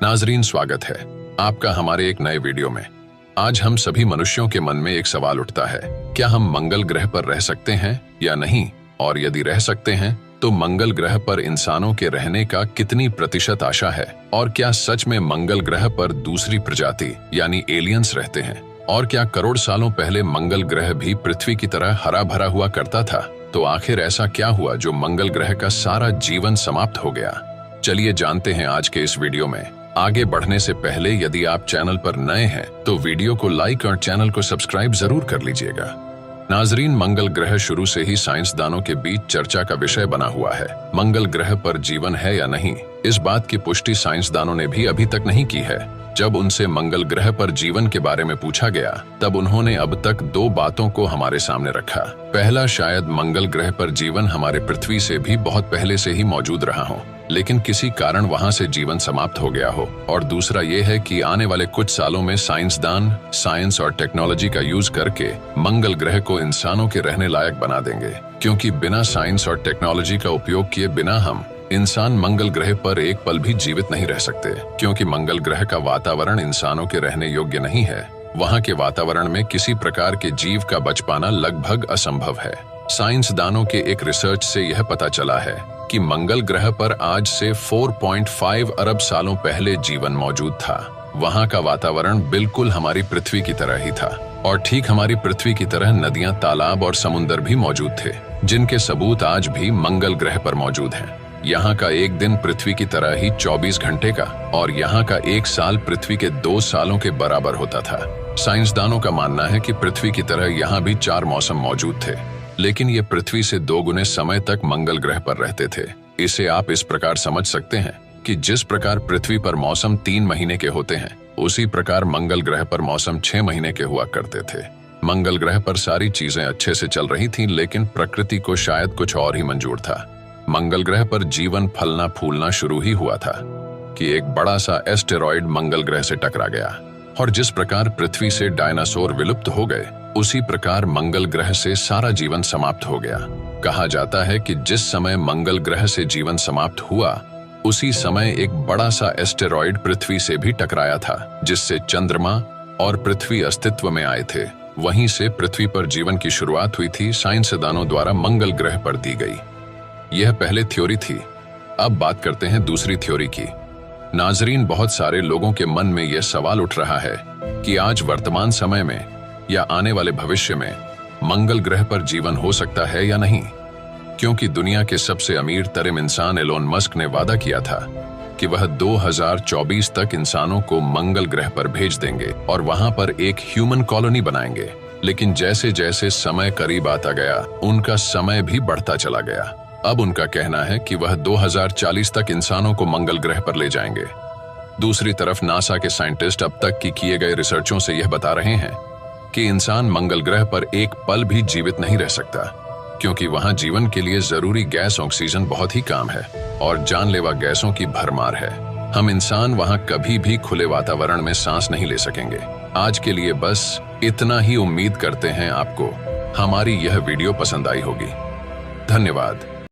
नाजरीन, स्वागत है आपका हमारे एक नए वीडियो में। आज हम सभी मनुष्यों के मन में एक सवाल उठता है, क्या हम मंगल ग्रह पर रह सकते हैं या नहीं, और यदि रह सकते हैं तो मंगल ग्रह पर इंसानों के रहने का कितनी प्रतिशत आशा है, और क्या सच में मंगल ग्रह पर दूसरी प्रजाति यानी एलियंस रहते हैं, और क्या करोड़ सालों पहले मंगल ग्रह भी पृथ्वी की तरह हरा भरा हुआ करता था। तो आखिर ऐसा क्या हुआ जो मंगल ग्रह का सारा जीवन समाप्त हो गया। चलिए जानते हैं आज के इस वीडियो में। आगे बढ़ने से पहले यदि आप चैनल पर नए हैं तो वीडियो को लाइक और चैनल को सब्सक्राइब जरूर कर लीजिएगा। नाजरीन, मंगल ग्रह शुरू से ही साइंसदानों के बीच चर्चा का विषय बना हुआ है। मंगल ग्रह पर जीवन है या नहीं, इस बात की पुष्टि साइंसदानों ने भी अभी तक नहीं की है। जब उनसे मंगल ग्रह पर जीवन के बारे में पूछा गया तब उन्होंने अब तक दो बातों को हमारे सामने रखा। पहला, शायद मंगल ग्रह पर जीवन हमारे पृथ्वी से भी बहुत पहले से ही मौजूद रहा हो, लेकिन किसी कारण वहां से जीवन समाप्त हो गया हो। और दूसरा ये है कि आने वाले कुछ सालों में साइंसदान साइंस और टेक्नोलॉजी का यूज करके मंगल ग्रह को इंसानों के रहने लायक बना देंगे, क्योंकि बिना साइंस और टेक्नोलॉजी का उपयोग किए बिना हम इंसान मंगल ग्रह पर एक पल भी जीवित नहीं रह सकते, क्योंकि मंगल ग्रह का वातावरण इंसानों के रहने योग्य नहीं है। वहां के वातावरण में किसी प्रकार के जीव का बच पाना लगभग असंभव है। साइंसदानों के एक रिसर्च से यह पता चला है कि मंगल ग्रह पर आज से 4.5 अरब सालों पहले जीवन मौजूद था। वहां का वातावरण बिल्कुल हमारी पृथ्वी की तरह ही था, और ठीक हमारी पृथ्वी की तरह नदियां, तालाब और समुद्र भी मौजूद थे, जिनके सबूत आज भी मंगल ग्रह पर मौजूद हैं। यहाँ का एक दिन पृथ्वी की तरह ही 24 घंटे का, और यहाँ का एक साल पृथ्वी के 2 सालों के बराबर होता था। साइंसदानों का मानना है कि पृथ्वी की तरह यहाँ भी 4 मौसम मौजूद थे, लेकिन ये पृथ्वी से 2 गुने समय तक मंगल ग्रह पर रहते थे। इसे आप इस प्रकार समझ सकते हैं कि जिस प्रकार पृथ्वी पर मौसम 3 महीने के होते हैं, उसी प्रकार मंगल ग्रह पर मौसम 6 महीने के हुआ करते थे। मंगल ग्रह पर सारी चीजें अच्छे से चल रही थीं, लेकिन प्रकृति को शायद कुछ और ही मंजूर था। मंगल ग्रह पर जीवन फलना फूलना शुरू ही हुआ था कि एक बड़ा सा एस्टेरॉयड मंगल ग्रह से टकरा गया, और जिस प्रकार पृथ्वी से डायनासोर विलुप्त हो गए, उसी प्रकार मंगल ग्रह से सारा जीवन समाप्त हो गया। कहा जाता है कि जिस समय मंगल ग्रह से जीवन समाप्त हुआ, उसी समय एक बड़ा सा एस्टेरॉयड पृथ्वी से भी टकराया था, जिससे चंद्रमा और पृथ्वी अस्तित्व में आए थे। वहीं से पृथ्वी पर जीवन की शुरुआत हुई थी, साइंसदानों द्वारा मंगल ग्रह पर दी गई। यह पहले थ्योरी थी। अब बात करते हैं दूसरी थ्योरी की। नाजरीन, बहुत सारे लोगों के मन में यह सवाल उठ रहा है कि आज वर्तमान समय में या आने वाले भविष्य में मंगल ग्रह पर जीवन हो सकता है या नहीं, क्योंकि दुनिया के सबसे अमीर तरीन इंसान एलोन मस्क ने वादा किया था कि वह 2024 तक इंसानों को मंगल ग्रह पर भेज देंगे और वहां पर एक ह्यूमन कॉलोनी बनाएंगे। लेकिन जैसे जैसे समय करीब आता गया, उनका समय भी बढ़ता चला गया। अब उनका कहना है कि वह 2040 तक इंसानों को मंगल ग्रह पर ले जाएंगे। दूसरी तरफ नासा के साइंटिस्ट अब तक की किए गए रिसर्चों से यह बता रहे हैं कि इंसान मंगल ग्रह पर एक पल भी जीवित नहीं रह सकता, क्योंकि वहां जीवन के लिए जरूरी गैस ऑक्सीजन बहुत ही कम है और जानलेवा गैसों की भरमार है। हम इंसान वहां कभी भी खुले वातावरण में सांस नहीं ले सकेंगे। आज के लिए बस इतना ही। उम्मीद करते हैं आपको हमारी यह वीडियो पसंद आई होगी। धन्यवाद।